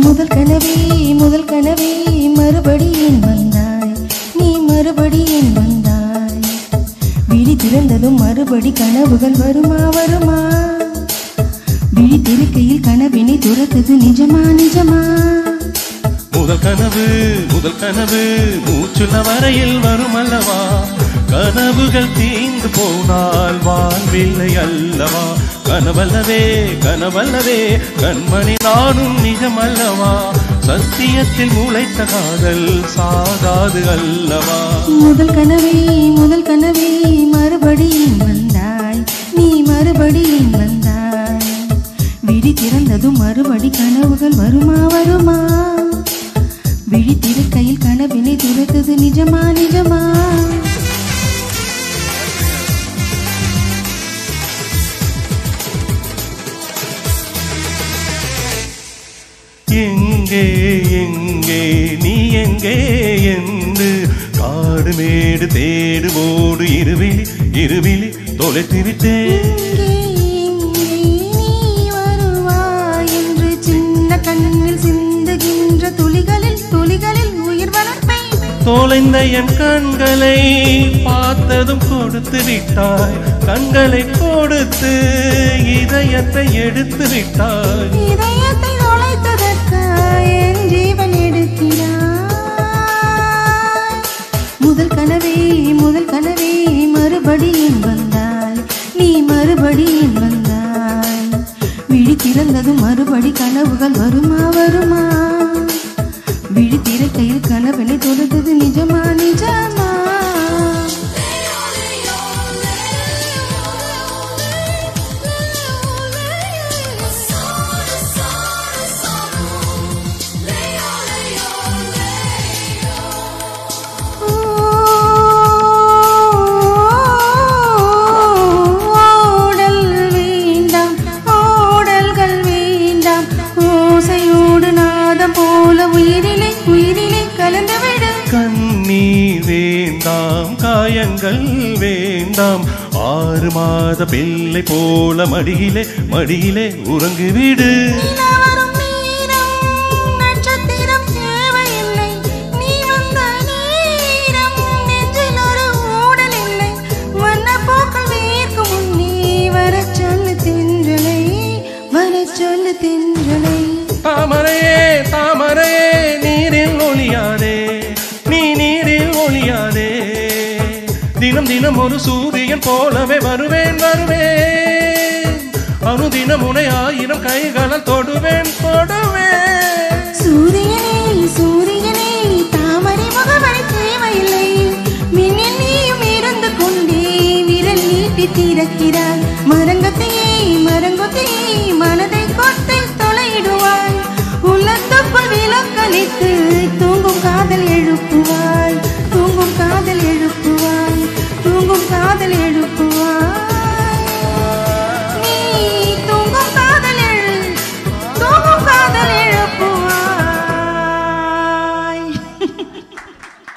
முதல் கனவே மறுபடியும் வந்தாய், நீ மறுபடியும் வந்தாய். விழி திறந்ததும் மறுபடி கனவுகள் வருமா வருமா? விழி திருக்கையில் கனவினை துரத்தது நிஜமா நிஜமா? முதல் கனவு மூச்சுள்ள வரையில் வரும் அல்லவா? கனவுகள் தீர்ந்து போனால் வாழ்வில்லை அல்லவா? கனவல்லவே கனவல்லவே கண்மணி நானும் நிஜம் அல்லவா? சத்தியத்தில் முளைத்த காதல் சாகாது அல்லவா? முதல் கனவே மறுபடியும் வந்தாய், நீ மறுபடியும் வந்தாய். விழி திறந்ததும் மறுபடி கனவுகள் வருமா வருமா? விழி திருக்கையில் கனவினை துரத்தது நிஜமா நிஜமா? எங்கே எங்கே நீ எங்கே என்று காடு மேடு தேடு ஓடு இருவிழி தொலைத்து விட்டேன். தொலைந்த என் கண்களை பார்த்ததும் கொடுத்து விட்டாய், கண்களை கொடுத்து இதயத்தை எடுத்து விட்டாய். இதயத்தை தொலைத்ததற்காய் என் ஜீவன் எடுக்கிறாய். முதல் கனவே மறுபடியும் வந்தாய், நீ மறுபடியும் வந்தாய். விழி திறந்ததும் மறுபடி கனவுகள் வருமா வருமா? விழி திறக்கையில் கனவினை தொடுத்தது நிஜமா நிஜமா? ஓடல்கள் வேண்டாம் ஓசையோடு நாதம் போல உயிரிலே கலந்துவிடு. கண்ணீர் வேண்டாம் காயங்கள் வேண்டாம் 6 மாத பிள்ளை போல மடியிலே உறங்குவிடு. நட்சத்திரம் தேவையில்லை, நீ வந்த நேரம் நெஞ்சில் ஒரு ஊடல் இல்லை. வண்ணப்போக்கள் வேர்க்கும் முன்னே வரச் சொல்லு தென்றலை, வரச் சொல்லு தென்றலை. தாமரையே நீரில் ஒளியாதே, நீ நீரில் ஒளியாதே. தினம் ஒரு சூரியன் போலவே வருவேன் அனுதினம் உனை 1000 கைகளால் தொடுவேன். சூரியனே தாமரை முகவரை தேவையில்லை. மின்னில் நீயும் இருந்து கொண்டே விரல் நீட்டி திறக்கிறாய். மரங்கத்தையே மனதை கொட்டை தொலையிடுவாய். உள்ளத்துக்குள் விளக்கணித்து